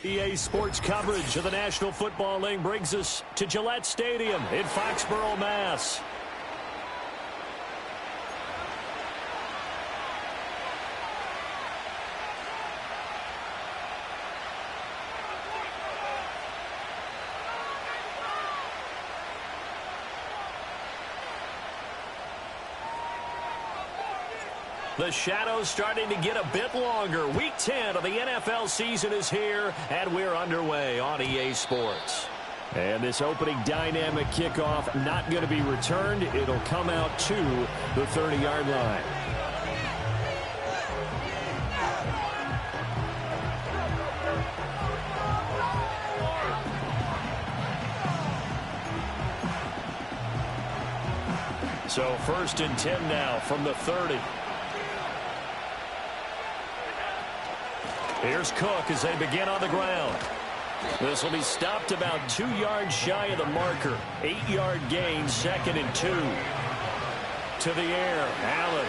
EA Sports coverage of the National Football League brings us to Gillette Stadium in Foxborough, Mass. The shadows starting to get a bit longer. Week 10 of the NFL season is here, and we're underway on EA Sports. And this opening dynamic kickoff not going to be returned. It'll come out to the 30-yard line. So 1st and 10 now from the 30. Here's Cook as they begin on the ground. This will be stopped about 2 yards shy of the marker. 8-yard gain, 2nd and 2. To the air, Allen.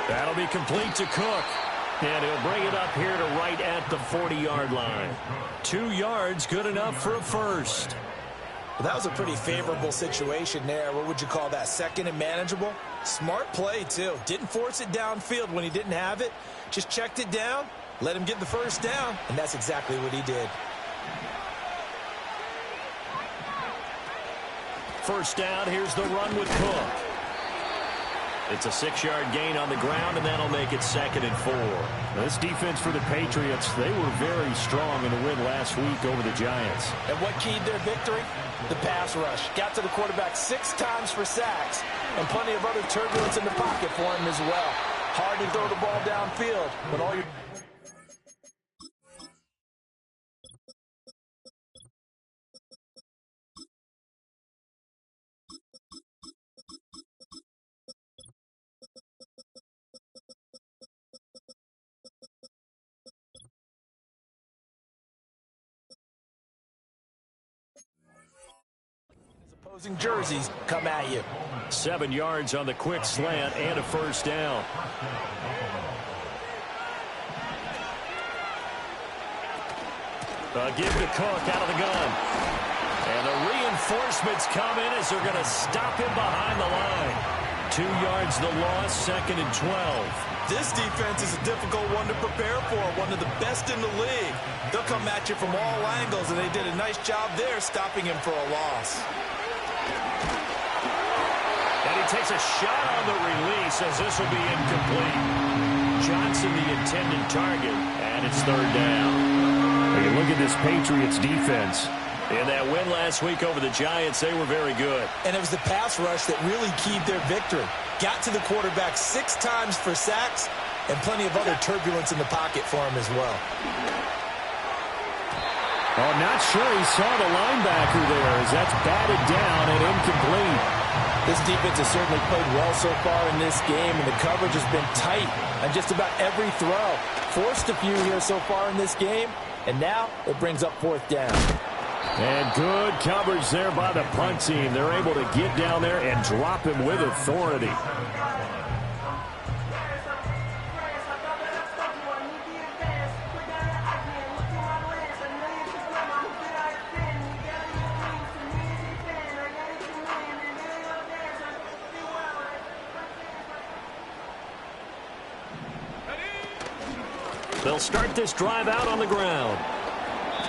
That'll be complete to Cook. And he'll bring it up here to right at the 40-yard line. 2 yards, good enough for a first. Well, that was a pretty favorable situation there. What would you call that? 2nd and manageable? Smart play, too. Didn't force it downfield when he didn't have it. Just checked it down, let him get the first down, and that's exactly what he did. First down, here's the run with Cook. It's a 6-yard gain on the ground, and that'll make it 2nd and 4. This defense for the Patriots, they were very strong in the win last week over the Giants. And what keyed their victory? The pass rush. Got to the quarterback 6 times for sacks, and plenty of other turbulence in the pocket for him as well. Hard to throw the ball downfield, but all your... Opposing jerseys come at you. 7 yards on the quick slant and a first down. Give to Cook out of the gun. And the reinforcements come in as they're going to stop him behind the line. 2 yards the loss, 2nd and 12. This defense is a difficult one to prepare for, one of the best in the league. They'll come at you from all angles, and they did a nice job there stopping him for a loss. And he takes a shot on the release as this will be incomplete. Johnson the intended target, and it's 3rd down. When you look at this Patriots defense. In that win last week over the Giants, they were very good. And it was the pass rush that really keyed their victory. Got to the quarterback 6 times for sacks, and plenty of other turbulence in the pocket for him as well. Oh, not sure he saw the linebacker there as that's batted down and incomplete. This defense has certainly played well so far in this game, and the coverage has been tight on just about every throw. Forced a few here so far in this game, and now it brings up 4th down. And good coverage there by the punt team. They're able to get down there and drop him with authority. They'll start this drive out on the ground.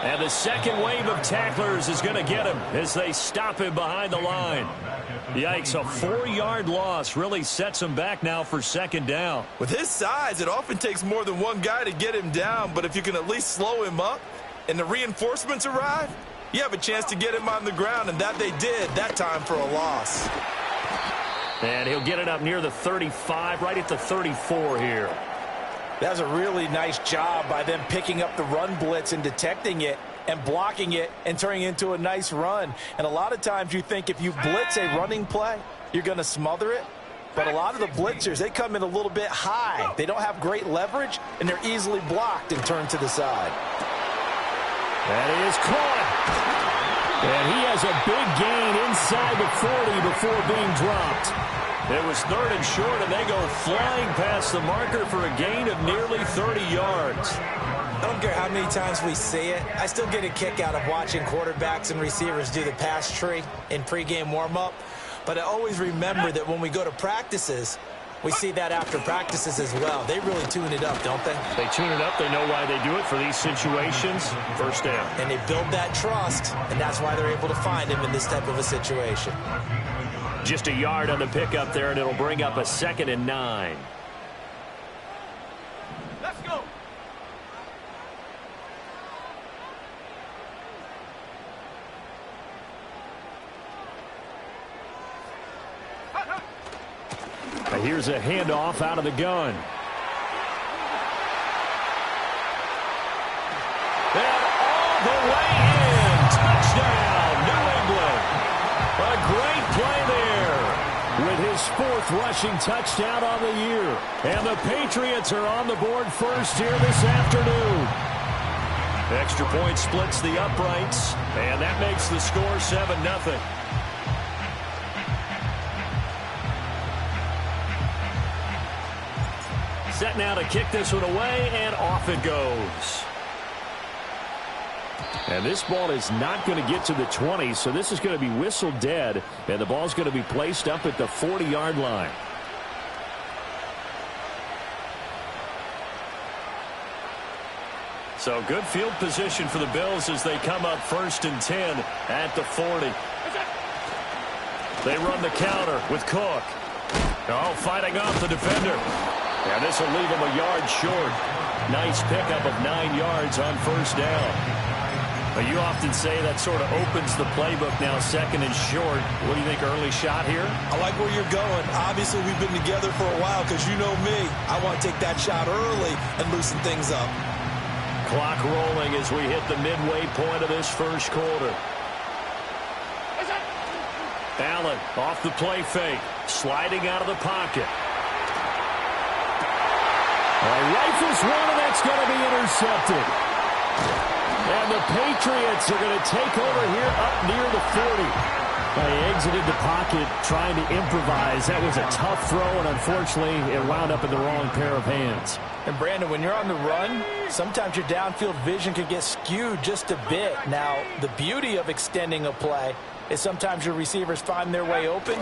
And the second wave of tacklers is going to get him as they stop him behind the line. Yikes, a 4-yard loss really sets him back now for 2nd down. With his size, it often takes more than one guy to get him down, but if you can at least slow him up and the reinforcements arrive, you have a chance to get him on the ground, and that they did that time for a loss. And he'll get it up near the 35, right at the 34 here. That's a really nice job by them picking up the run blitz and detecting it and blocking it and turning it into a nice run. And a lot of times you think if you blitz a running play, you're going to smother it. But a lot of the blitzers, they come in a little bit high. They don't have great leverage, and they're easily blocked and turned to the side. That is caught. And he has a big gain inside the 40 before being dropped. It was 3rd and short, and they go flying past the marker for a gain of nearly 30 yards. I don't care how many times we see it. I still get a kick out of watching quarterbacks and receivers do the pass tree in pregame warm-up. But I always remember that when we go to practices, we see that after practices as well. They really tune it up, don't they? They tune it up. They know why they do it for these situations. First down. And they build that trust, and that's why they're able to find him in this type of a situation. Just a yard on the pickup there, and it'll bring up a 2nd and 9. Let's go. Here's a handoff out of the gun. And all the way in. Touchdown, New England. A great play there. With his 4th rushing touchdown on the year. And the Patriots are on the board first here this afternoon. Extra point splits the uprights, and that makes the score 7-0. Set now to kick this one away, and off it goes. And this ball is not going to get to the 20, so this is going to be whistled dead, and the ball's going to be placed up at the 40-yard line. So good field position for the Bills as they come up 1st and 10 at the 40. They run the counter with Cook. Oh, fighting off the defender. And this will leave him a yard short. Nice pickup of 9 yards on 1st down. But you often say that sort of opens the playbook now, 2nd and short. What do you think, early shot here? I like where you're going. Obviously, we've been together for a while because you know me. I want to take that shot early and loosen things up. Clock rolling as we hit the midway point of this 1st quarter. Allen off the play fake, sliding out of the pocket. Rifles one, and that's going to be intercepted. And the Patriots are going to take over here up near the 40. They exited the pocket trying to improvise. That was a tough throw, and unfortunately, it wound up in the wrong pair of hands. And, Brandon, when you're on the run, sometimes your downfield vision can get skewed just a bit. Now, the beauty of extending a play is sometimes your receivers find their way open,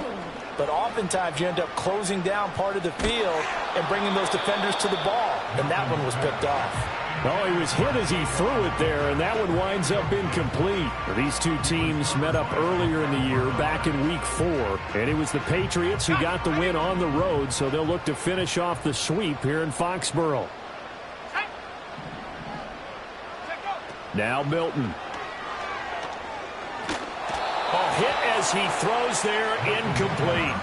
but oftentimes you end up closing down part of the field and bringing those defenders to the ball. And that one was picked off. Oh, he was hit as he threw it there, and that one winds up incomplete. These two teams met up earlier in the year, back in Week 4, and it was the Patriots who got the win on the road, so they'll look to finish off the sweep here in Foxborough. Now Milton. Oh, hit as he throws there, incomplete.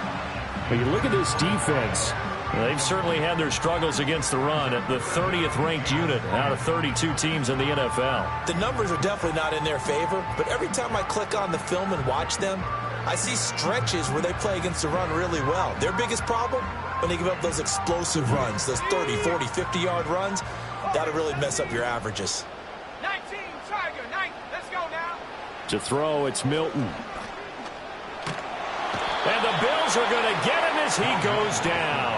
But you look at this defense. They've certainly had their struggles against the run at the 30th ranked unit out of 32 teams in the NFL. The numbers are definitely not in their favor, but every time I click on the film and watch them, I see stretches where they play against the run really well. Their biggest problem, when they give up those explosive runs, those 30, 40, 50-yard runs, that'll really mess up your averages. 19, Tiger, 9, let's go now. To throw, it's Milton. And the Bills are going to get him as he goes down.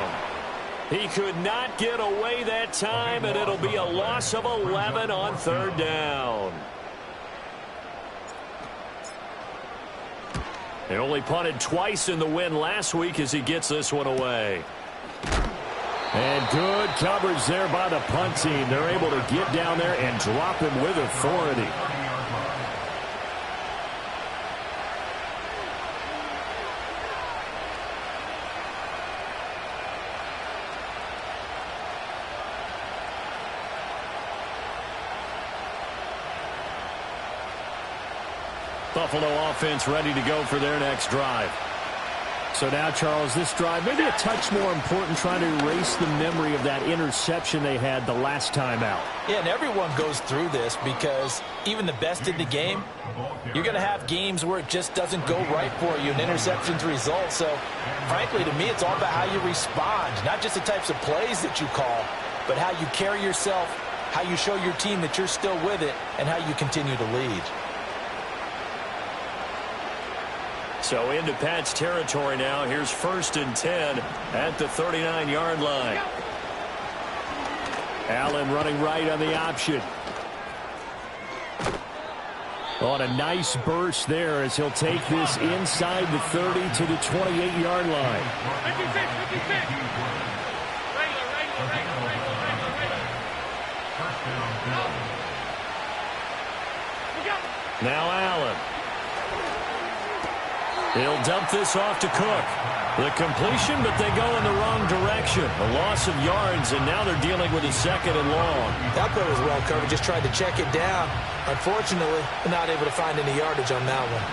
He could not get away that time, and it'll be a loss of 11 on 3rd down. They only punted twice in the win last week as he gets this one away. And good coverage there by the punt team. They're able to get down there and drop him with authority. Buffalo offense ready to go for their next drive. So now, Charles, this drive maybe a touch more important, trying to erase the memory of that interception they had the last time out. Yeah, and everyone goes through this because even the best in the game, you're going to have games where it just doesn't go right for you and interceptions result. So, frankly, to me, it's all about how you respond, not just the types of plays that you call, but how you carry yourself, how you show your team that you're still with it, and how you continue to lead. So into Pat's territory now. Here's 1st and 10 at the 39-yard line. Allen running right on the option. On a nice burst there as he'll take this inside the 30 to the 28-yard line. 56. Now Allen. He'll dump this off to Cook. The completion, but they go in the wrong direction. A loss of yards, and now they're dealing with a second and long. That play was well covered. Just tried to check it down. Unfortunately, not able to find any yardage on that one.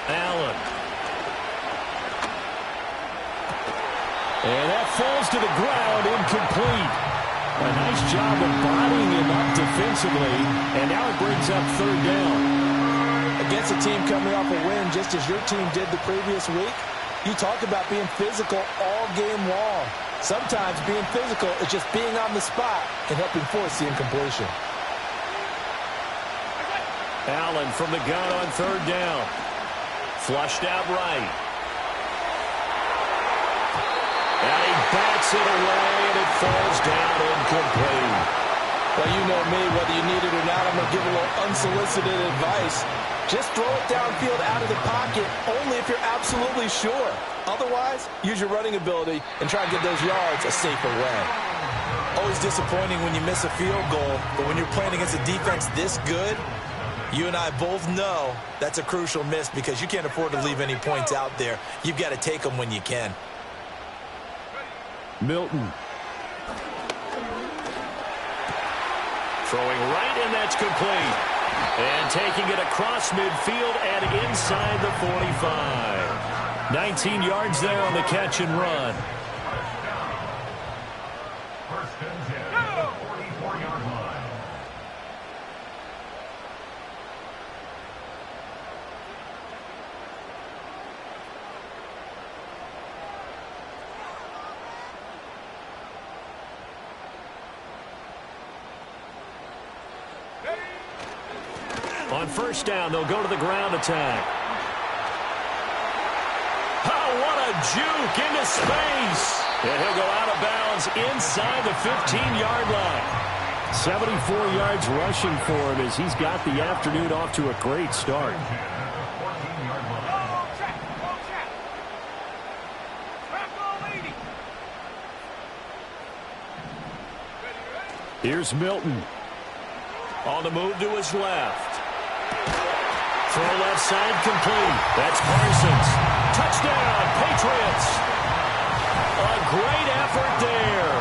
Allen. And that falls to the ground, incomplete. A nice job of bodying him up defensively, and now it brings up third down. Against a team coming off a win, just as your team did the previous week, you talk about being physical all game long. Sometimes being physical is just being on the spot and helping force the incompletion. Allen from the gun on third down. Flushed out right. And he bats it away, and it falls down incomplete. Well, you know me, whether you need it or not, I'm going to give a little unsolicited advice. Just throw it downfield out of the pocket, only if you're absolutely sure. Otherwise, use your running ability and try to get those yards a safer way. Always disappointing when you miss a field goal, but when you're playing against a defense this good, you and I both know that's a crucial miss because you can't afford to leave any points out there. You've got to take them when you can. Milton. Throwing right, and that's complete. And taking it across midfield and inside the 45. 19 yards there on the catch and run. First and 10, 44-yard line. On first down, they'll go to the ground attack. Oh, what a juke into space. And he'll go out of bounds inside the 15-yard line. 74 yards rushing for him as he's got the afternoon off to a great start. Here's Milton. On the move to his left. Throw left side complete. That's Parsons. Touchdown, Patriots. A great effort there.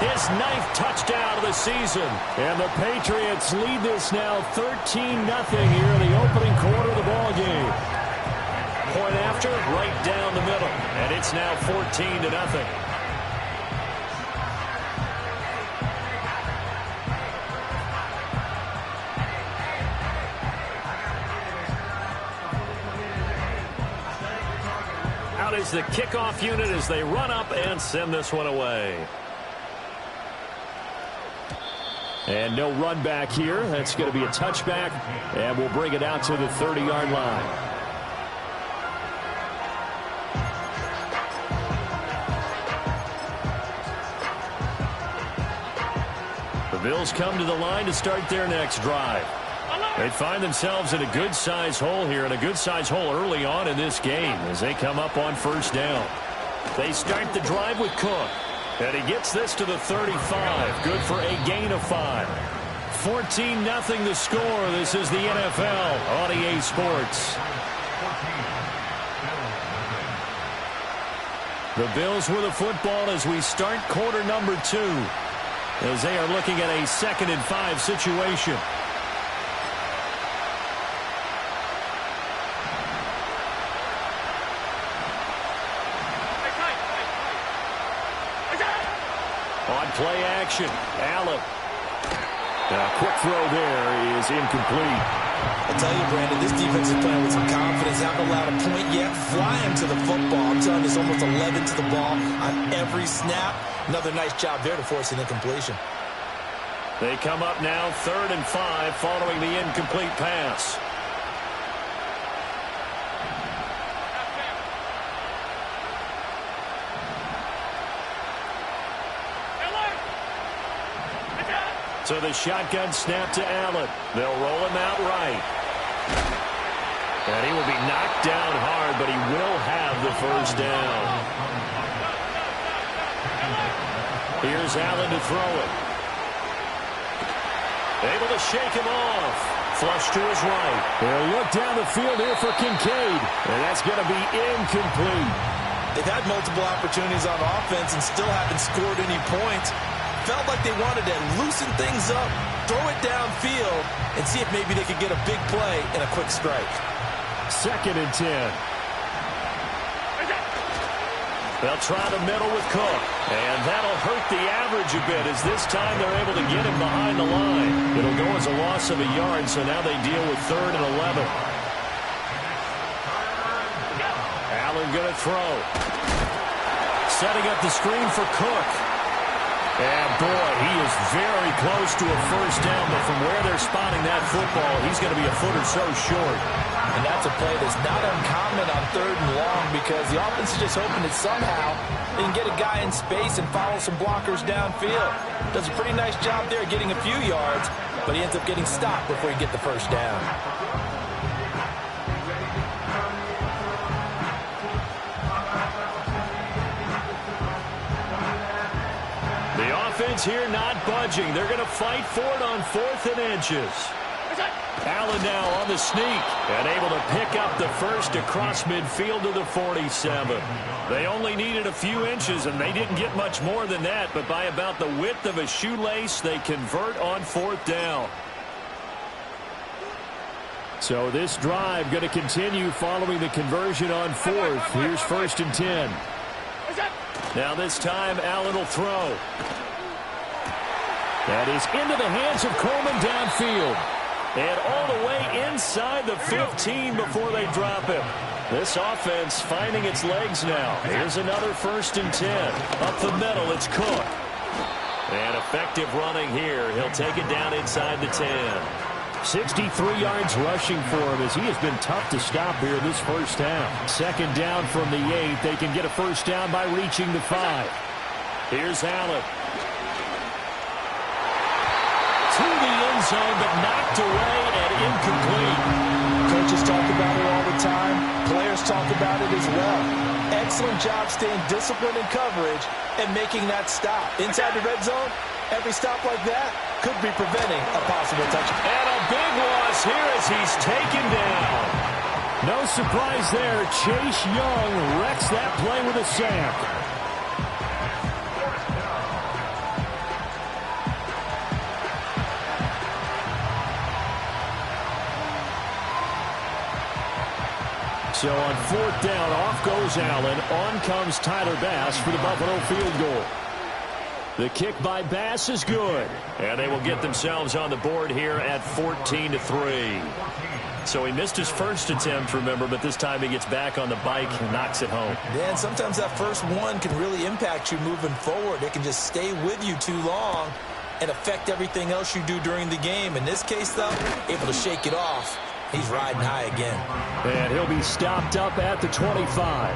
His 9th touchdown of the season. And the Patriots lead this now 13-0 here in the opening quarter of the ball game. Point after, right down the middle. And it's now 14-0. Out is the kickoff unit as they run up and send this one away. And no run back here. That's going to be a touchback, and we'll bring it out to the 30-yard line. The Bills come to the line to start their next drive. They find themselves in a good-sized hole here, and a good-sized hole early on in this game as they come up on first down. They start the drive with Cook, and he gets this to the 35. Good for a gain of 5. 14-0 the score. This is the NFL on EA Sports. The Bills with the football as we start quarter number 2, as they are looking at a 2nd and 5 situation. On play action, Allen. A quick throw there is incomplete. I tell you, Brandon, this defense is playing with some confidence. Haven't allowed a point yet. Flying to the football. I'm telling you, it's almost 11 to the ball on every snap. Another nice job there to force an incompletion. They come up now 3rd and 5 following the incomplete pass. So the shotgun snap to Allen. They'll roll him out right. And he will be knocked down hard, but he will have the first down. Here's Allen to throw it. Able to shake him off. Flush to his right. They'll look down the field here for Kincaid. And that's going to be incomplete. They've had multiple opportunities on offense and still haven't scored any points. Felt like they wanted to loosen things up, throw it downfield, and see if maybe they could get a big play and a quick strike. 2nd and 10. They'll try the middle with Cook. And that'll hurt the average a bit as this time they're able to get him behind the line. It'll go as a loss of a yard, so now they deal with 3rd and 11. Allen going to throw. Setting up the screen for Cook. And, boy, he is very close to a first down, but from where they're spotting that football, he's going to be a foot or so short. And that's a play that's not uncommon on 3rd and long because the offense is just hoping that somehow they can get a guy in space and follow some blockers downfield. Does a pretty nice job there getting a few yards, but he ends up getting stopped before he gets the first down. The offense here not budging. They're going to fight for it on 4th and inches. Allen now on the sneak and able to pick up the first across midfield to the 47. They only needed a few inches, and they didn't get much more than that, but by about the width of a shoelace, they convert on 4th down. So this drive going to continue following the conversion on 4th. Here's 1st and 10. Now this time, Allen will throw. That is into the hands of Coleman downfield. And all the way inside the 15 before they drop him. This offense finding its legs now. Here's another 1st and 10. Up the middle, it's Cook. And effective running here. He'll take it down inside the 10. 63 yards rushing for him as he has been tough to stop here this first half. 2nd down from the 8. They can get a first down by reaching the 5. Here's Allen. To the end zone, but knocked away and incomplete. Coaches talk about it all the time. Players talk about it as well. Excellent job staying disciplined in coverage and making that stop. Inside the red zone, every stop like that could be preventing a possible touchdown. And a big loss here as he's taken down. No surprise there. Chase Young wrecks that play with a sack. So on 4th down, off goes Allen. On comes Tyler Bass for the Buffalo field goal. The kick by Bass is good. And they will get themselves on the board here at 14-3. So he missed his first attempt, remember, but this time he gets back on the bike and knocks it home. Yeah, and sometimes that first one can really impact you moving forward. It can just stay with you too long and affect everything else you do during the game. In this case, though, able to shake it off. He's riding high again. And he'll be stopped up at the 25.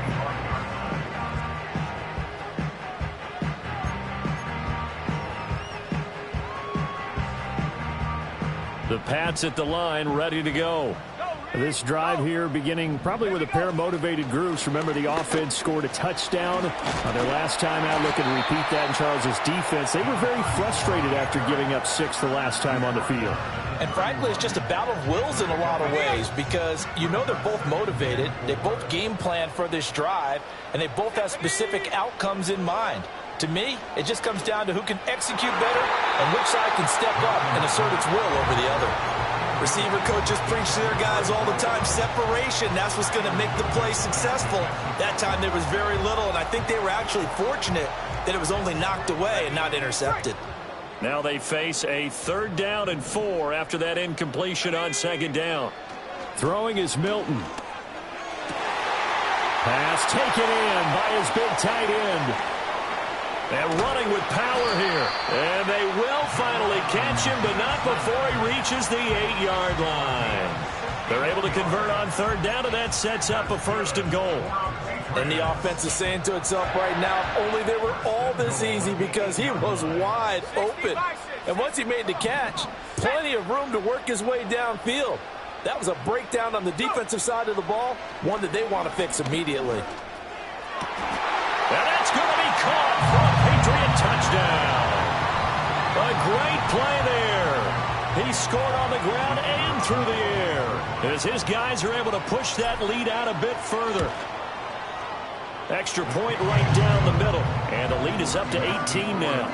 The Pats at the line, ready to go. This drive here beginning probably with a pair of motivated groups. Remember, the offense scored a touchdown on their last time out. Looking to repeat that in Charles' defense. They were very frustrated after giving up 6 the last time on the field. And frankly, it's just a battle of wills in a lot of ways because you know they're both motivated. They both game plan for this drive, and they both have specific outcomes in mind. To me, it just comes down to who can execute better and which side can step up and assert its will over the other. Receiver coaches preach to their guys all the time. Separation, that's what's going to make the play successful. That time there was very little, and I think they were actually fortunate that it was only knocked away and not intercepted. Now they face a 3rd down and 4 after that incompletion on 2nd down. Throwing is Milton. Pass taken in by his big tight end. And running with power here. And they will finally catch him, but not before he reaches the 8-yard line. They're able to convert on third down, and that sets up a first and goal. And the offense is saying to itself right now, if only they were all this easy, because he was wide open. And once he made the catch, plenty of room to work his way downfield. That was a breakdown on the defensive side of the ball, one that they want to fix immediately. And that's going to be caught for a Patriot touchdown. A great play there. He scored on the ground and through the air, as his guys are able to push that lead out a bit further. Extra point right down the middle, and the lead is up to 18 now.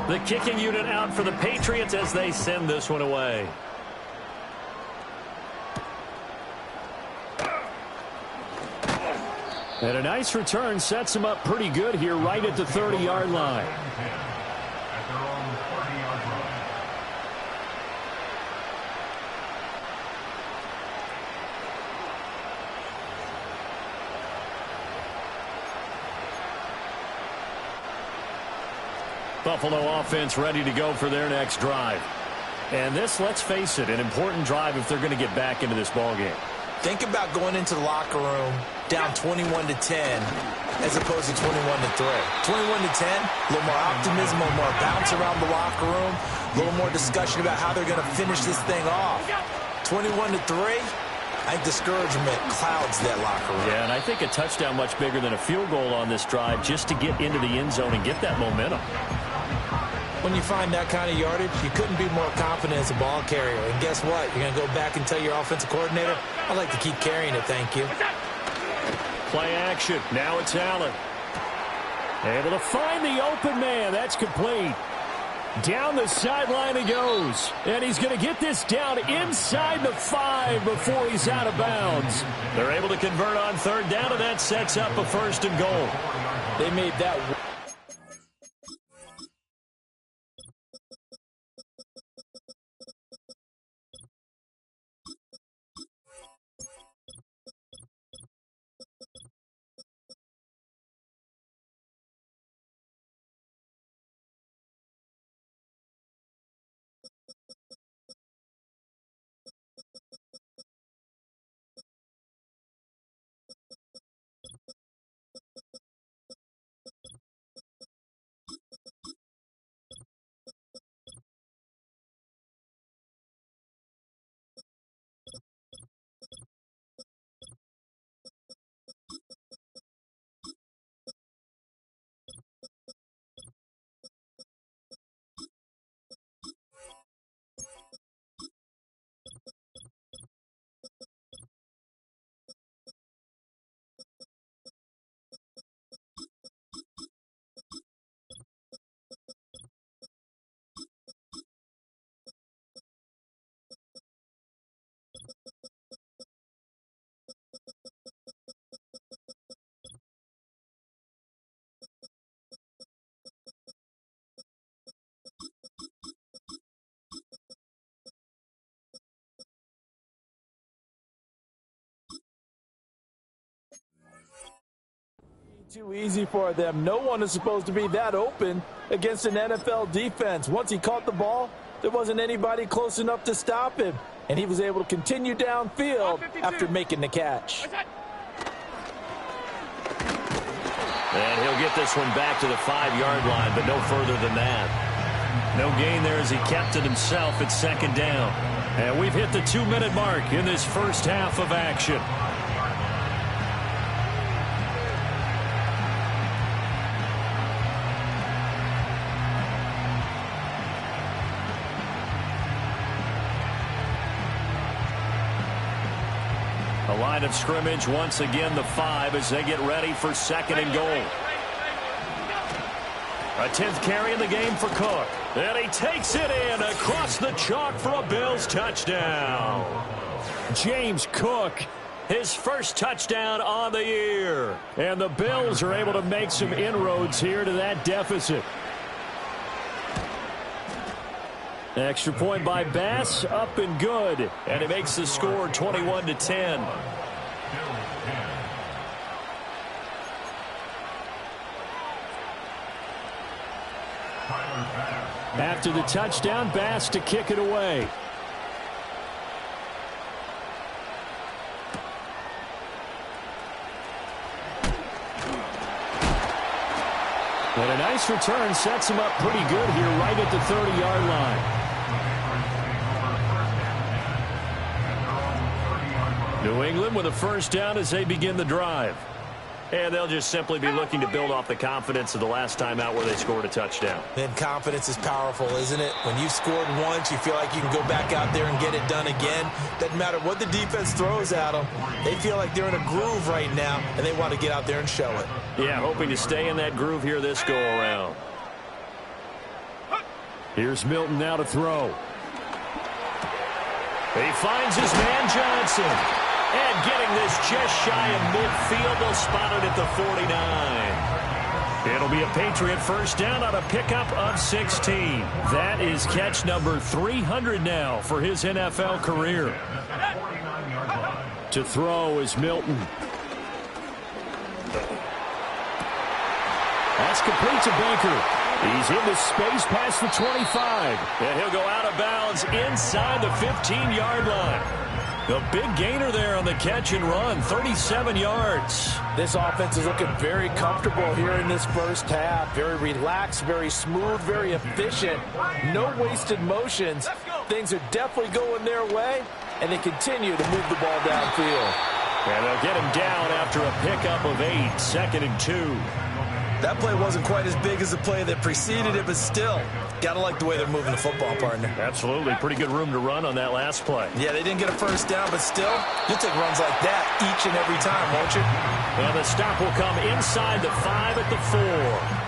The kicking unit out for the Patriots as they send this one away. And a nice return sets him up pretty good here right at the 30-yard line. At their own 30-yard line. Buffalo offense ready to go for their next drive. And this, let's face it, an important drive if they're going to get back into this ballgame. Think about going into the locker room down 21-10 as opposed to 21-3. 21-10, a little more optimism, a little more bounce around the locker room, a little more discussion about how they're going to finish this thing off. 21-3, I think discouragement clouds that locker room. Yeah, and I think a touchdown much bigger than a field goal on this drive just to get into the end zone and get that momentum. When you find that kind of yardage, you couldn't be more confident as a ball carrier. And guess what? You're going to go back and tell your offensive coordinator, I'd like to keep carrying it, thank you. Play action. Now it's Allen. Able to find the open man. That's complete. Down the sideline he goes. And he's going to get this down inside the 5 before he's out of bounds. They're able to convert on third down, and that sets up a first and goal. They made that. Too easy for them. No one is supposed to be that open against an NFL defense. Once he caught the ball, there wasn't anybody close enough to stop him, and he was able to continue downfield after making the catch. And he'll get this one back to the 5-yard line, but no further than that. No gain there as he kept it himself at second down. And we've hit the 2-minute mark in this first half of action. A line of scrimmage once again, the 5 as they get ready for second and goal. A 10th carry in the game for Cook. And he takes it in across the chalk for a Bills touchdown. James Cook, his first touchdown on the year. And the Bills are able to make some inroads here to that deficit. Extra point by Bass, up and good. And it makes the score 21-10. After the touchdown, Bass to kick it away. And a nice return sets him up pretty good here right at the 30-yard line. New England with a first down as they begin the drive. And they'll just simply be looking to build off the confidence of the last time out where they scored a touchdown. And confidence is powerful, isn't it? When you've scored once, you feel like you can go back out there and get it done again. Doesn't matter what the defense throws at them. They feel like they're in a groove right now, and they want to get out there and show it. Yeah, hoping to stay in that groove here this go-around. Here's Milton now to throw. He finds his man Johnson. And getting this just shy of midfield, they'll spot it at the 49. It'll be a Patriot first down on a pickup of 16. That is catch number 300 now for his NFL career. To throw is Milton. That's complete to Baker. He's into space past the 25. And he'll go out of bounds inside the 15-yard line. The big gainer there on the catch and run, 37 yards. This offense is looking very comfortable here in this first half. Very relaxed, very smooth, very efficient. No wasted motions. Things are definitely going their way, and they continue to move the ball downfield. And they'll get him down after a pickup of 8, 2nd and 2. That play wasn't quite as big as the play that preceded it, but still, got to like the way they're moving the football, partner. Absolutely. Pretty good room to run on that last play. Yeah, they didn't get a first down, but still, you'll take runs like that each and every time, won't you? And the stop will come inside the 5 at the 4.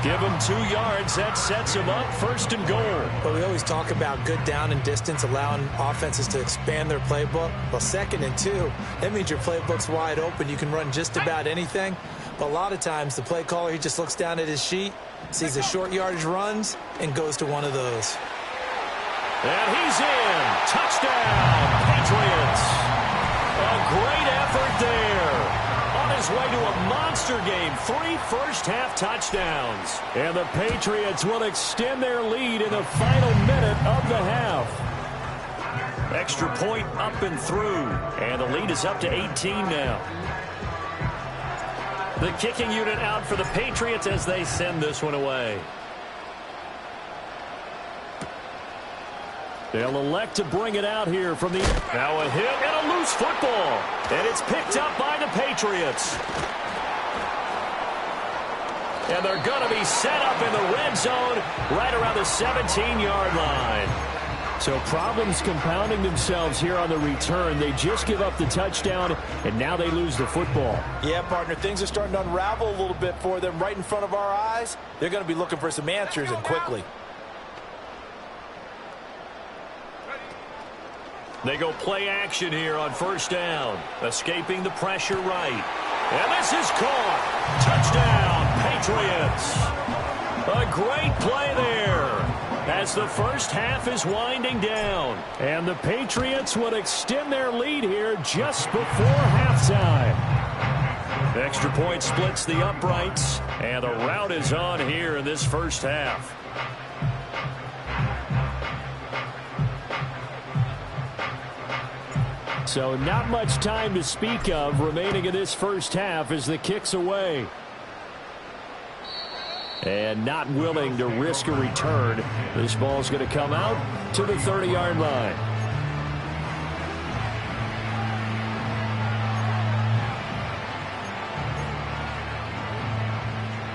Give him 2 yards. That sets him up 1st and goal. But we always talk about good down and distance, allowing offenses to expand their playbook. Well, 2nd and 2, that means your playbook's wide open. You can run just about anything. But a lot of times, the play caller, he just looks down at his sheet, sees the short yardage runs, and goes to one of those. And he's in. Touchdown, Patriots. A great effort there. On his way to a monster game, 3 first-half touchdowns. And the Patriots will extend their lead in the final minute of the half. Extra point up and through. And the lead is up to 18 now. The kicking unit out for the Patriots as they send this one away. They'll elect to bring it out here from the... Now a hit and a loose football. And it's picked up by the Patriots. And they're going to be set up in the red zone right around the 17-yard line. So problems compounding themselves here on the return. They just give up the touchdown, and now they lose the football. Yeah, partner, things are starting to unravel a little bit for them right in front of our eyes. They're going to be looking for some answers, and quickly. They go play action here on first down. Escaping the pressure right. And this is caught. Touchdown, Patriots. A great play there as the first half is winding down. And the Patriots would extend their lead here just before halftime. Extra point splits the uprights. And the rout is on here in this first half. So not much time to speak of remaining in this first half as the kick's away. And not willing to risk a return. This ball's going to come out to the 30-yard line.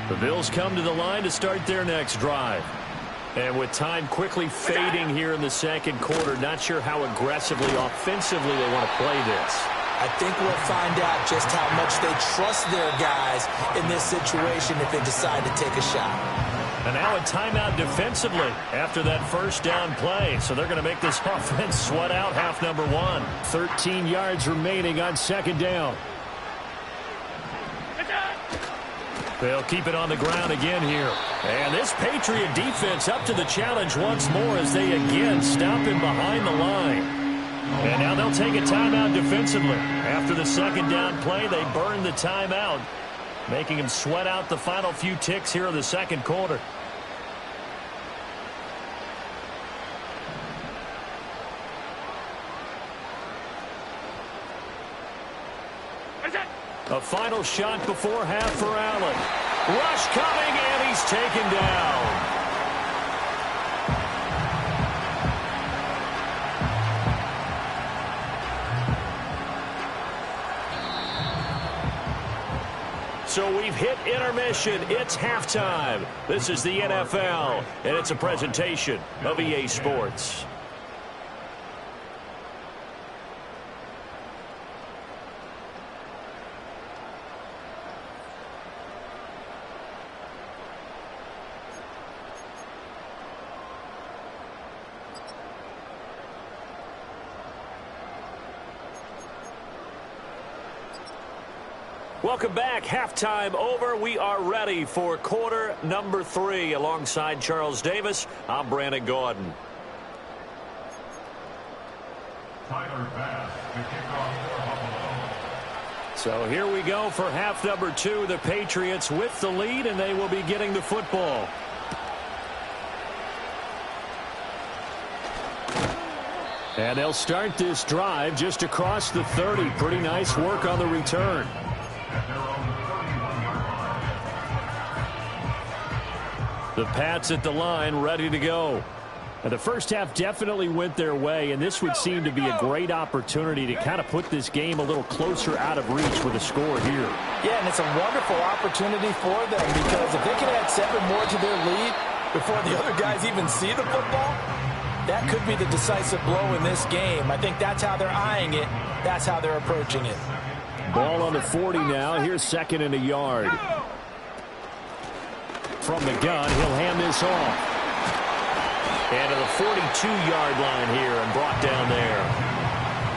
The Bills come to the line to start their next drive. And with time quickly fading here in the second quarter, not sure how aggressively, offensively they want to play this. I think we'll find out just how much they trust their guys in this situation if they decide to take a shot. And now a timeout defensively after that first down play. So they're going to make this offense sweat out half number 1. 13 yards remaining on second down. They'll keep it on the ground again here. And this Patriot defense up to the challenge once more as they again stop him behind the line. And now they'll take a timeout defensively. After the second down play, they burn the timeout, making him sweat out the final few ticks here in the second quarter. A final shot before half for Allen. Rush coming, and he's taken down. So we've hit intermission. It's halftime. This is the NFL, and it's a presentation of EA Sports. Welcome back. Halftime over. We are ready for quarter number 3. Alongside Charles Davis, I'm Brandon Gordon. Tyler Bass, the kickoff for Buffalo. So here we go for half number 2. The Patriots with the lead, and they will be getting the football. And they'll start this drive just across the 30. Pretty nice work on the return. The Pats at the line, ready to go. And the first half definitely went their way, and this would seem to be a great opportunity to kind of put this game a little closer out of reach with a score here. Yeah, and it's a wonderful opportunity for them because if they can add 7 more to their lead before the other guys even see the football, that could be the decisive blow in this game. I think that's how they're eyeing it. That's how they're approaching it. Ball on the 40 now. Here's 2nd and a yard. From the gun, he'll hand this off. And to the 42-yard line here and brought down there.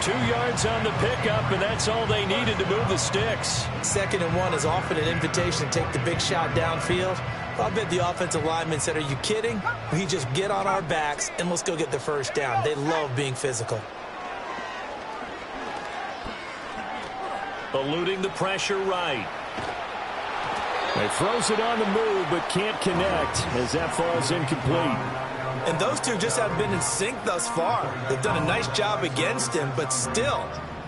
2 yards on the pickup, and that's all they needed to move the sticks. 2nd and 1 is often an invitation to take the big shot downfield. I bet the offensive linemen said, are you kidding? We just get on our backs and let's go get the first down. They love being physical. Eluding the pressure right. He throws it on the move but can't connect as that falls incomplete. And those two just haven't been in sync thus far. They've done a nice job against him, but still,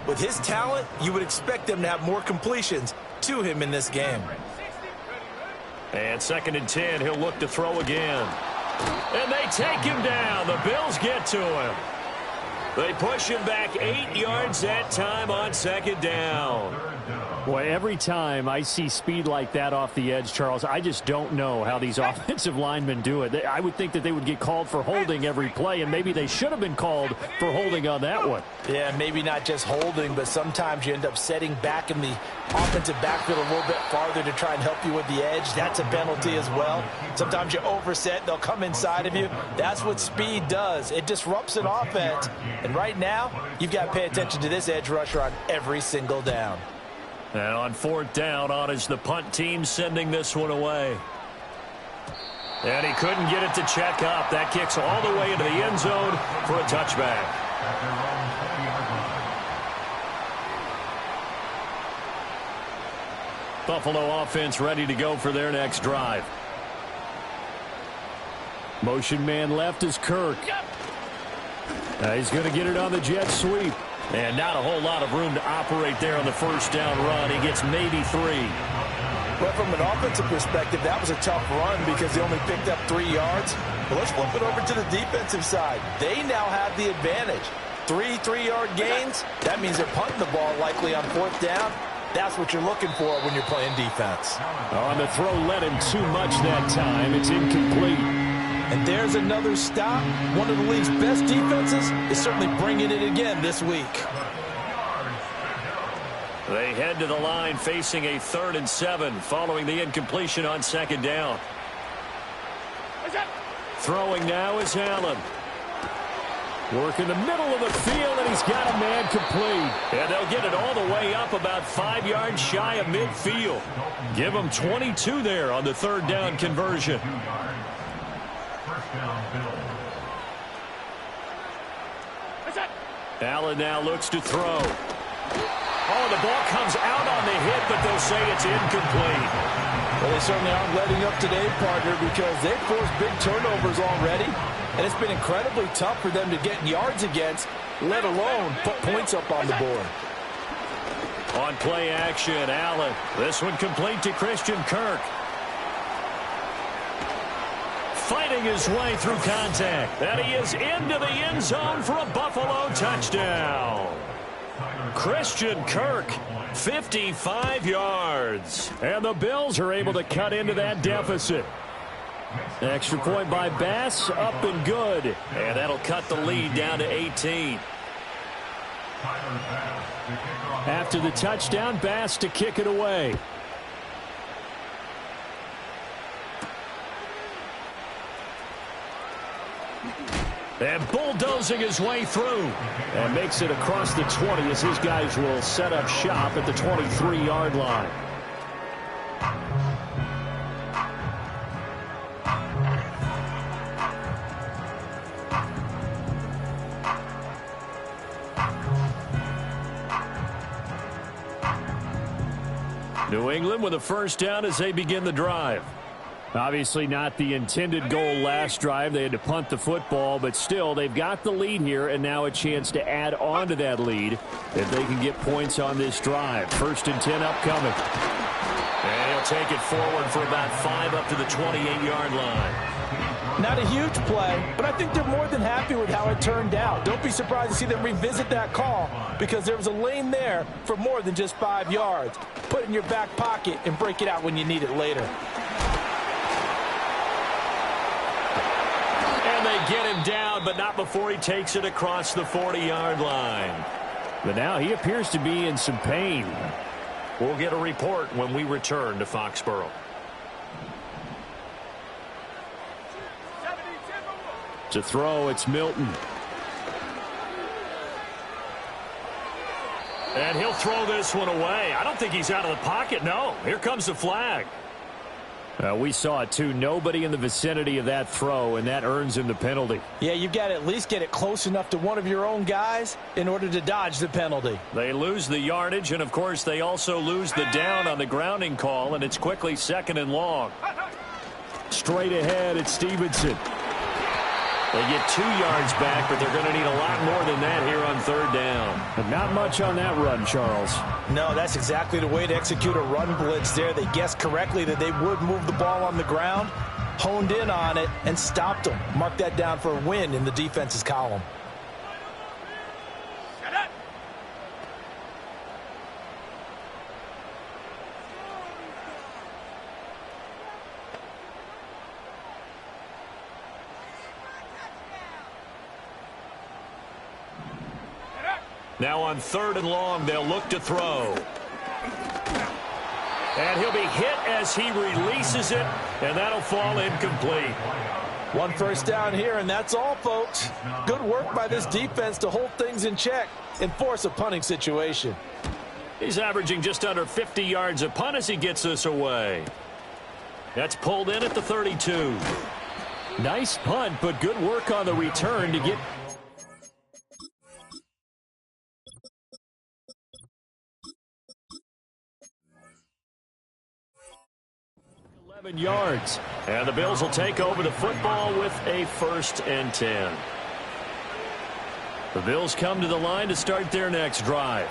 with his talent, you would expect them to have more completions to him in this game. And 2nd and 10, he'll look to throw again. And they take him down. The Bills get to him. They push him back 8 yards that time on 2nd down. Boy, every time I see speed like that off the edge, Charles, I just don't know how these offensive linemen do it. I would think that they would get called for holding every play, and maybe they should have been called for holding on that one. Yeah, maybe not just holding, but sometimes you end up setting back in the offensive backfield a little bit farther to try and help you with the edge. That's a penalty as well. Sometimes you overset, they'll come inside of you. That's what speed does. It disrupts an offense. And right now, you've got to pay attention to this edge rusher on every single down. And on 4th down, on is the punt team sending this one away. And he couldn't get it to check up. That kicks all the way into the end zone for a touchback. Buffalo offense ready to go for their next drive. Motion man left is Kirk. He's going to get it on the jet sweep. And not a whole lot of room to operate there on the first down run. He gets maybe 3. Well, from an offensive perspective, that was a tough run because they only picked up 3 yards. But let's flip it over to the defensive side. They now have the advantage. 3 3-yard gains. That means they're punting the ball likely on 4th down. That's what you're looking for when you're playing defense. On the throw, led him too much that time. It's incomplete. And there's another stop. One of the league's best defenses is certainly bringing it again this week. They head to the line facing a 3rd and 7 following the incompletion on 2nd down. Throwing now is Allen. Working the middle of the field, and he's got a man complete. And they'll get it all the way up about 5 yards shy of midfield. Give them 22 there on the third down conversion. First down, Bills. Allen now looks to throw. Oh, the ball comes out on the hit, but they'll say it's incomplete. Well, they certainly aren't letting up today, partner, because they've forced big turnovers already, and it's been incredibly tough for them to get yards against, let alone put points up on the board. On play action, Allen. This one complete to Christian Kirk. Fighting his way through contact. And he is into the end zone for a Buffalo touchdown. Christian Kirk, 55 yards. And the Bills are able to cut into that deficit. Extra point by Bass, up and good. And that'll cut the lead down to 18. After the touchdown, Bass to kick it away. And bulldozing his way through. And makes it across the 20 as his guys will set up shop at the 23-yard line. New England with a first down as they begin the drive. Obviously not the intended goal last drive. They had to punt the football, but still they've got the lead here and now a chance to add on to that lead if they can get points on this drive. 1st and 10 upcoming. And he'll take it forward for about 5 up to the 28-yard line. Not a huge play, but I think they're more than happy with how it turned out. Don't be surprised to see them revisit that call because there was a lane there for more than just 5 yards. Put it in your back pocket and break it out when you need it later. They get him down, but not before he takes it across the 40-yard line. But now he appears to be in some pain. We'll get a report when we return to Foxborough. To throw, it's Milton. And he'll throw this one away. I don't think he's out of the pocket, no. Here comes the flag. We saw it, too. Nobody in the vicinity of that throw, and that earns him the penalty. Yeah, you've got to at least get it close enough to one of your own guys in order to dodge the penalty. They lose the yardage, and, of course, they also lose the down on the grounding call, and it's quickly 2nd and long. Straight ahead, it's Stevenson. They get 2 yards back, but they're going to need a lot more than that here on 3rd down. But not much on that run, Charles. No, that's exactly the way to execute a run blitz there. They guessed correctly that they would move the ball on the ground, honed in on it, and stopped them. Mark that down for a win in the defense's column. Now on 3rd and long, they'll look to throw. And he'll be hit as he releases it, and that'll fall incomplete. 1 first down here, and that's all, folks. Good work by this defense to hold things in check and force a punting situation. He's averaging just under 50 yards a punt as he gets this away. That's pulled in at the 32. Nice punt, but good work on the return to get... 11 yards. And the Bills will take over the football with a 1st and 10. The Bills come to the line to start their next drive.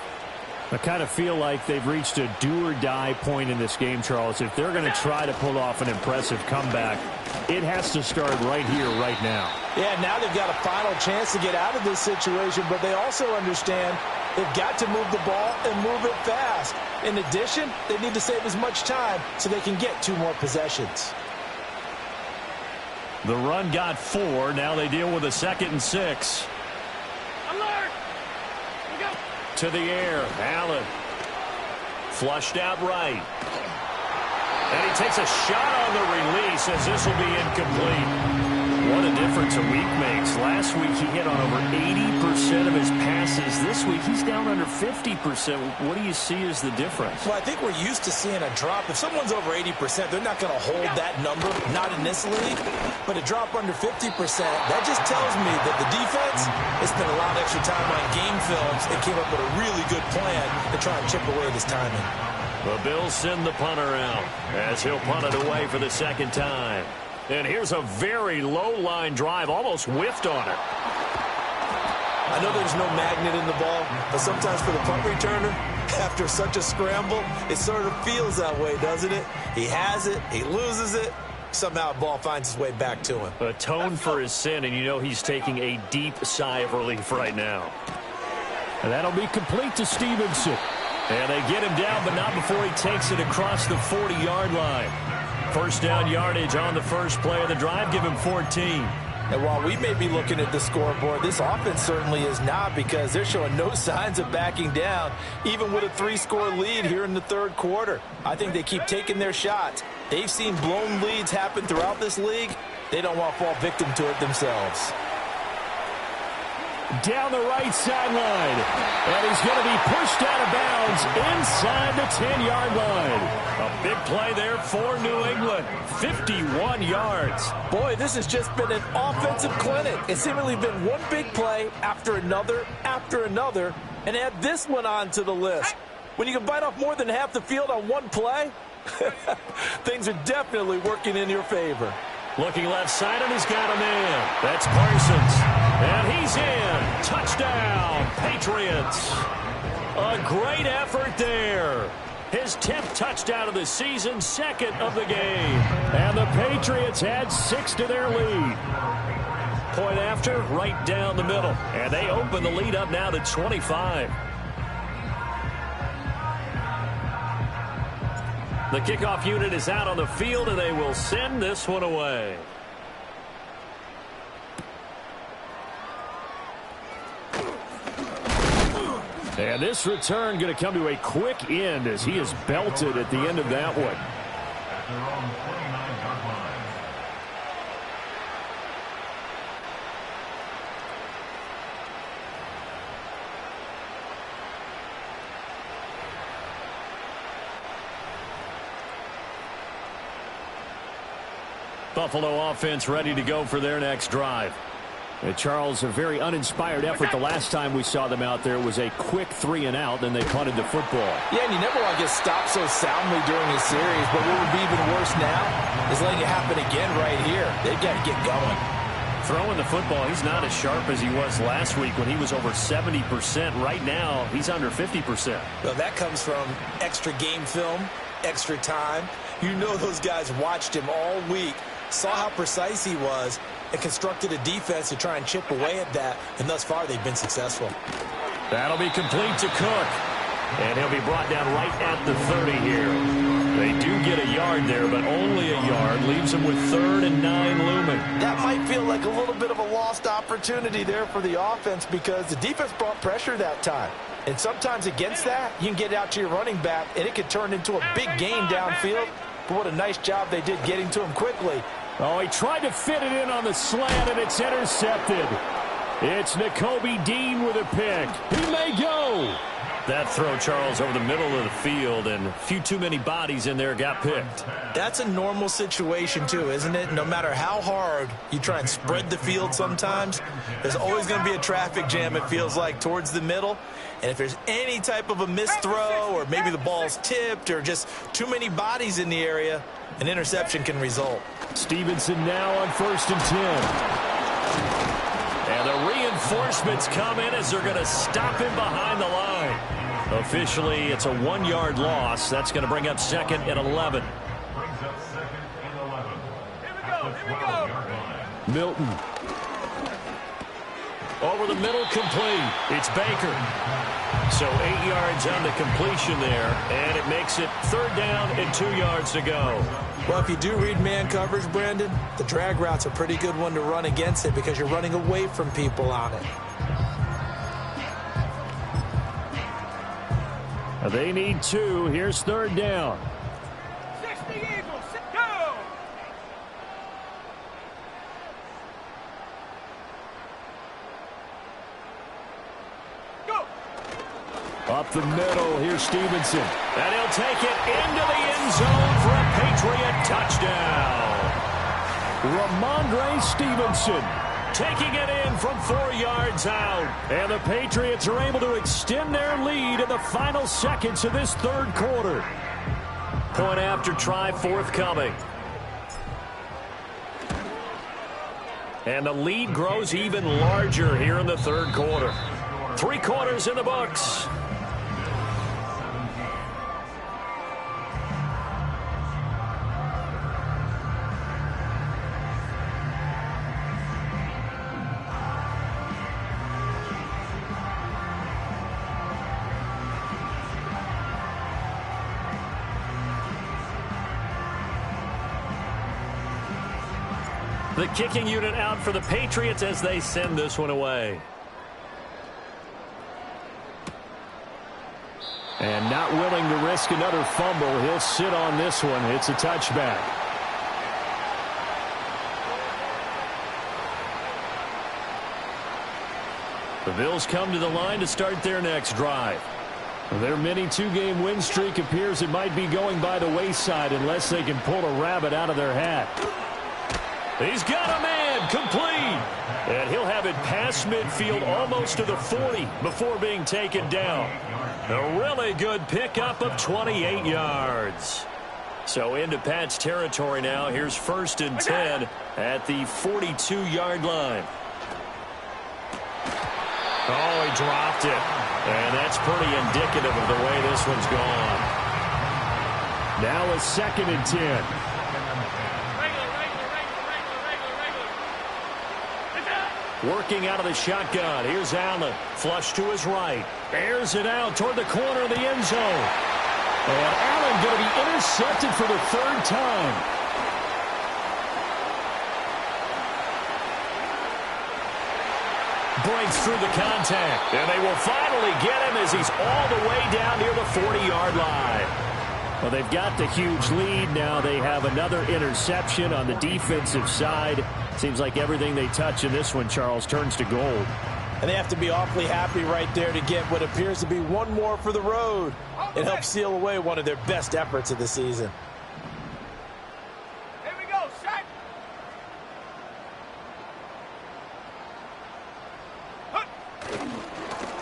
I kind of feel like they've reached a do-or-die point in this game, Charles. If they're going to try to pull off an impressive comeback, it has to start right here, right now. Yeah, now they've got a final chance to get out of this situation, but they also understand they've got to move the ball and move it fast. In addition, they need to save as much time so they can get 2 more possessions. The run got 4. Now they deal with a 2nd and 6. To the air, Allen. Flushed out right. And he takes a shot on the release as this will be incomplete. What a difference a week makes. Last week he hit on over 80% of his passes. This week he's down under 50%. What do you see as the difference? Well, I think we're used to seeing a drop. If someone's over 80%, they're not going to hold that number, not in this league. But a drop under 50%, that just tells me that the defense has spent a lot of extra time on game films and came up with a really good plan to try and chip away at his timing. The Bills send the punter out as he'll punt it away for the second time. And here's a very low-line drive, almost whiffed on it. I know there's no magnet in the ball, but sometimes for the punt returner, after such a scramble, it sort of feels that way, doesn't it? He has it, he loses it, somehow the ball finds its way back to him. Atone for his sin, and you know he's taking a deep sigh of relief right now. And that'll be complete to Stevenson. And they get him down, but not before he takes it across the 40-yard line. First down yardage on the first play of the drive. Give him 14. And while we may be looking at the scoreboard, this offense certainly is not, because they're showing no signs of backing down, even with a 3-score lead here in the third quarter. I think they keep taking their shots. They've seen blown leads happen throughout this league. They don't want to fall victim to it themselves. Down the right sideline. And he's going to be pushed out of bounds inside the 10-yard line. A big play there for New England. 51 yards. Boy, this has just been an offensive clinic. It's seemingly been one big play after another, and add this one on to the list. When you can bite off more than half the field on one play, things are definitely working in your favor. Looking left side, and he's got a man. That's Parsons. And he's in. Touchdown, Patriots. A great effort there. His 10th touchdown of the season, second of the game. And the Patriots add 6 to their lead. Point after, right down the middle. And they open the lead up now to 25. The kickoff unit is out on the field, and they will send this one away. And this return going to come to a quick end as he is belted at the end of that one. At their own 29-yard line. Buffalo offense ready to go for their next drive. And Charles, a very uninspired effort the last time we saw them out there was a quick 3-and-out, then they punted the football. Yeah, and you never want to get stopped so soundly during a series, but what would be even worse now is letting it happen again right here. They've got to get going. Throwing the football, he's not as sharp as he was last week when he was over 70%. Right now, he's under 50%. Well, that comes from extra game film, extra time. You know those guys watched him all week, saw how precise he was, and constructed a defense to try and chip away at that, and thus far they've been successful. That'll be complete to Cook, and he'll be brought down right at the 30 here. They do get a yard there, but only a yard. Leaves them with 3rd and 9 looming. That might feel like a little bit of a lost opportunity there for the offense, because the defense brought pressure that time. And sometimes against that, you can get out to your running back, and it could turn into a big gain downfield. But what a nice job they did getting to him quickly. Oh, he tried to fit it in on the slant, and it's intercepted. It's Nakobe Dean with a pick. He may go. That throw, Charles, over the middle of the field, and a few too many bodies in there got picked. That's a normal situation, too, isn't it? No matter how hard you try and spread the field sometimes, there's always going to be a traffic jam, it feels like, towards the middle. And if there's any type of a missed throw, or maybe the ball's tipped, or just too many bodies in the area, an interception can result. Stevenson now on 1st and 10. And the reinforcements come in as they're going to stop him behind the line. Officially, it's a 1-yard loss. That's going to bring up 2nd and 11. Brings up 2nd and 11. Here we go. Milton. Over the middle, complete. It's Baker. So 8 yards on the completion there, and it makes it 3rd down and 2 yards to go. Well, if you do read man coverage, Brandon, the drag route's a pretty good one to run against it because you're running away from people on it. They need 2. Here's 3rd down. 60 Eagles, go! Up the middle, here's Stevenson. And he'll take it into the end zone for a Patriot touchdown. Ramondre Stevenson taking it in from 4 yards out. And the Patriots are able to extend their lead in the final seconds of this third quarter. Point after try forthcoming. And the lead grows even larger here in the third quarter. 3 quarters in the books. The kicking unit out for the Patriots as they send this one away. And not willing to risk another fumble, he'll sit on this one. It's a touchback. The Bills come to the line to start their next drive. Their mini 2-game win streak appears it might be going by the wayside unless they can pull a rabbit out of their hat. He's got a man, complete. And he'll have it past midfield almost to the 40 before being taken down. A really good pickup of 28 yards. So into Pat's territory now. Here's 1st and 10 at the 42-yard line. Oh, he dropped it. And that's pretty indicative of the way this one's gone. Now a 2nd and 10. Working out of the shotgun. Here's Allen. Flush to his right. Airs it out toward the corner of the end zone. And Allen going to be intercepted for the 3rd time. Breaks through the contact. And they will finally get him as he's all the way down near the 40-yard line. Well, they've got the huge lead. Now they have another interception on the defensive side. Seems like everything they touch in this one, Charles, turns to gold. And they have to be awfully happy right there to get what appears to be one more for the road. It helps seal away one of their best efforts of the season. Here we go, set.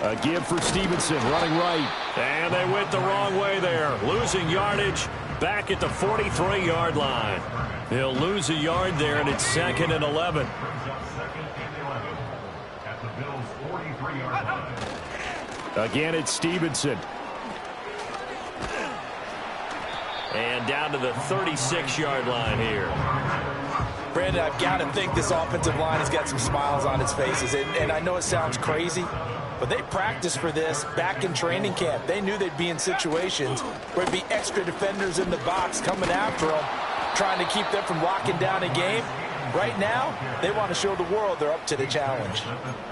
A give for Stevenson, running right. And they went the wrong way there. Losing yardage back at the 43-yard line. He'll lose a yard there, and it's 2nd and 11. Again, it's Stevenson. And down to the 36-yard line here. Brandon, I've got to think this offensive line has got some smiles on its faces. And I know it sounds crazy, but they practiced for this back in training camp. They knew they'd be in situations where there'd be extra defenders in the box coming after them, trying to keep them from locking down a game. Right now, they want to show the world they're up to the challenge.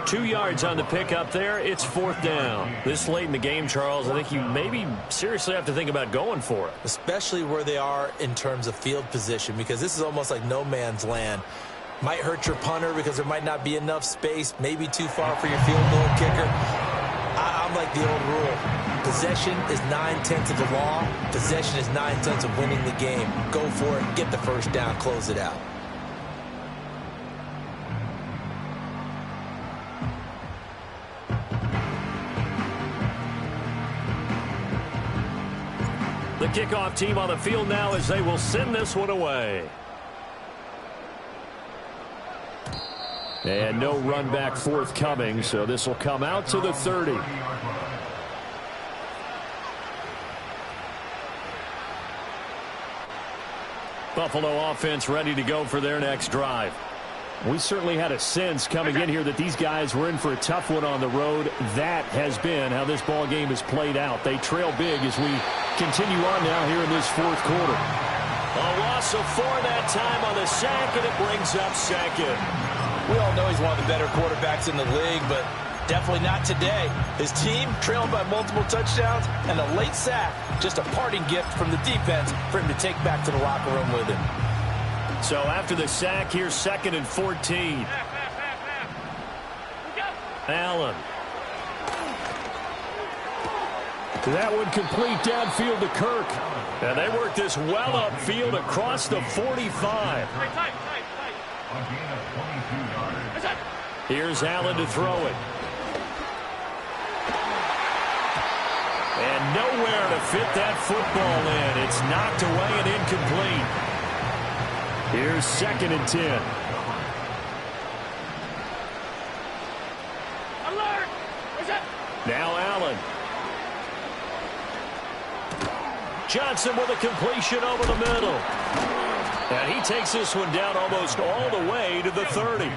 2 yards on the pickup there. It's 4th down. This late in the game, Charles, I think you maybe seriously have to think about going for it. Especially where they are in terms of field position, because this is almost like no man's land. Might hurt your punter because there might not be enough space, maybe too far for your field goal kicker. I'm like the old rule. Possession is 9/10 of the law. Possession is 9/10 of winning the game. Go for it. Get the first down. Close it out. The kickoff team on the field now as they will send this one away. And no run back forthcoming, so this will come out to the 30. Buffalo offense ready to go for their next drive. We certainly had a sense coming in here that these guys were in for a tough one on the road. That has been how this ball game has played out. They trail big as we continue on now here in this 4th quarter. A loss of 4 that time on the sack, and it brings up 2nd. We all know he's one of the better quarterbacks in the league, but definitely not today. His team trailed by multiple touchdowns and a late sack. Just a parting gift from the defense for him to take back to the locker room with him. So after the sack, here's 2nd and 14. Allen. That would complete downfield to Kirk. And they work this well upfield across the 45. Here's Allen to throw it. And nowhere to fit that football in. It's knocked away and incomplete. Here's 2nd and 10. Alert! Now Allen. Johnson with a completion over the middle. And he takes this one down almost all the way to the 30.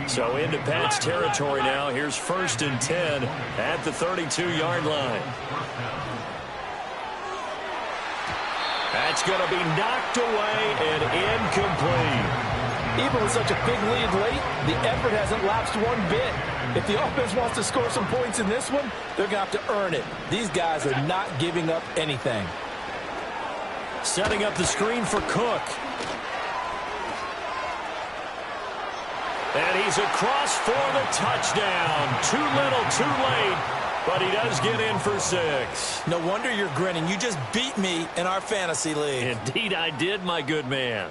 So into Pat's territory now. Here's 1st and 10 at the 32-yard line. That's going to be knocked away and incomplete. Even with such a big lead late, the effort hasn't lapsed one bit. If the offense wants to score some points in this one, they're going to have to earn it. These guys are not giving up anything. Setting up the screen for Cook. And he's across for the touchdown. Too little, too late. But he does get in for 6. No wonder you're grinning. You just beat me in our fantasy league. Indeed I did, my good man.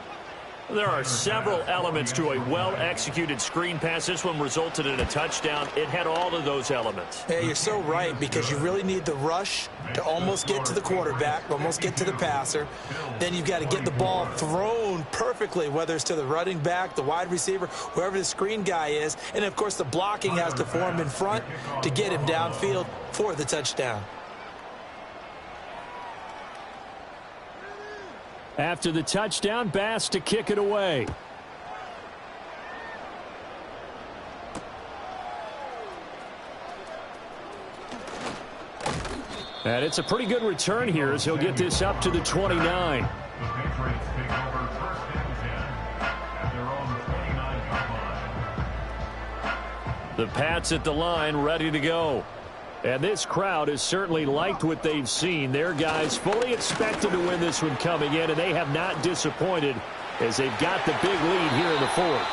There are several elements to a well-executed screen pass. This one resulted in a touchdown. It had all of those elements. Yeah, you're so right, because you really need the rush to almost get to the quarterback, almost get to the passer. Then you've got to get the ball thrown perfectly, whether it's to the running back, the wide receiver, whoever the screen guy is. And, of course, the blocking has to form in front to get him downfield for the touchdown. After the touchdown, Bass to kick it away. And it's a pretty good return here as he'll get this up to the 29. The Patriots take over 1st and 10 at their own 29-yard line. The Pats at the line, ready to go. And this crowd has certainly liked what they've seen. Their guys fully expected to win this one coming in, and they have not disappointed as they've got the big lead here in the 4th.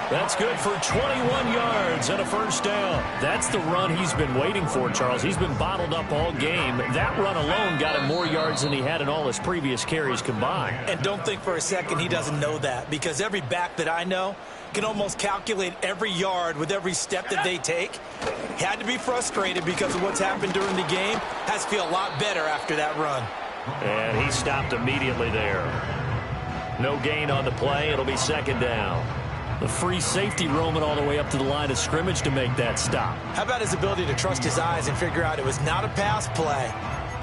That's good for 21 yards and a 1st down. That's the run he's been waiting for, Charles. He's been bottled up all game. That run alone got him more yards than he had in all his previous carries combined. And don't think for a second he doesn't know that, because every back that I know can almost calculate every yard with every step that they take. Had to be frustrated because of what's happened during the game. Has to feel a lot better after that run. And he stopped immediately there. No gain on the play. It'll be 2nd down. The free safety roaming all the way up to the line of scrimmage to make that stop. How about his ability to trust his eyes and figure out it was not a pass play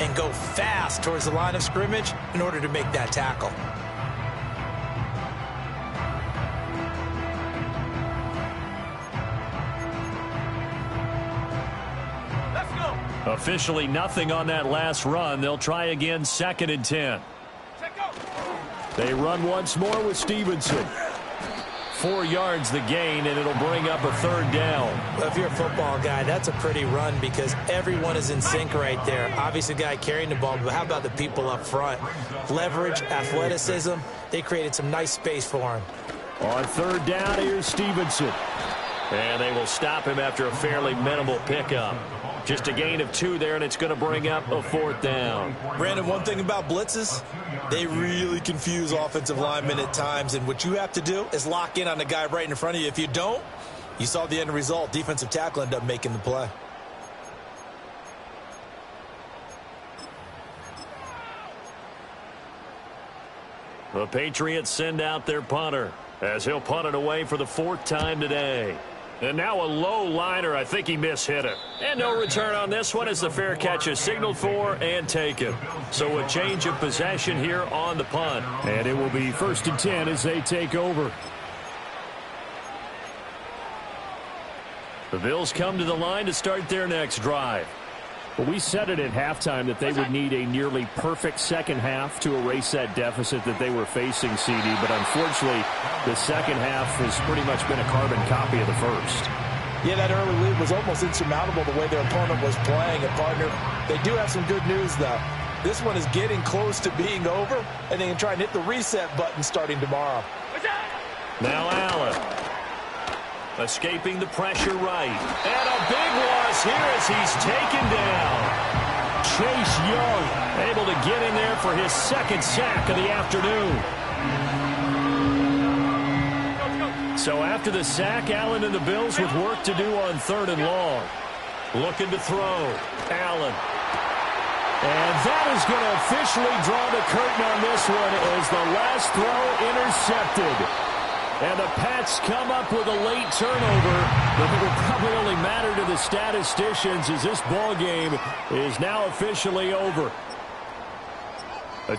and go fast towards the line of scrimmage in order to make that tackle. Officially nothing on that last run. They'll try again, 2nd and 10. They run once more with Stevenson. 4 yards the gain, and it'll bring up a 3rd down. Well, if you're a football guy, that's a pretty run because everyone is in sync right there. Obviously, the guy carrying the ball, but how about the people up front? Leverage, athleticism, they created some nice space for him. On 3rd down, here's Stevenson. And they will stop him after a fairly minimal pickup. Just a gain of 2 there, and it's going to bring up a 4th down. Brandon, one thing about blitzes, they really confuse offensive linemen at times, and what you have to do is lock in on the guy right in front of you. If you don't, you saw the end result. Defensive tackle ended up making the play. The Patriots send out their punter as he'll punt it away for the 4th time today. And now a low liner. I think he mishit it. And no return on this one as the fair catch is signaled for and taken. So a change of possession here on the punt. And it will be 1st and 10 as they take over. The Bills come to the line to start their next drive. Well, we said it at halftime that they would need a nearly perfect second half to erase that deficit that they were facing, CD. But unfortunately, the second half has pretty much been a carbon copy of the first. Yeah, that early lead was almost insurmountable the way their opponent was playing. And, partner, they do have some good news, though. This one is getting close to being over, and they can try and hit the reset button starting tomorrow. Now Allen. Escaping the pressure right. And a big loss here as he's taken down. Chase Young able to get in there for his second sack of the afternoon. So after the sack, Allen and the Bills with work to do on 3rd and long. Looking to throw. Allen. And that is going to officially draw the curtain on this one as the last throw intercepted. And the Pats come up with a late turnover, but it will probably only matter to the statisticians as this ball game is now officially over.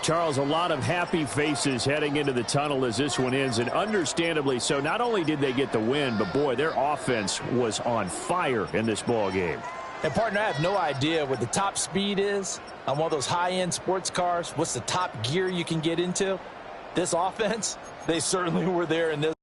Charles, a lot of happy faces heading into the tunnel as this one ends, and understandably so. Not only did they get the win, but, boy, their offense was on fire in this ball game. And, partner, I have no idea what the top speed is on one of those high-end sports cars. What's the top gear you can get into? This offense, they certainly were there in this.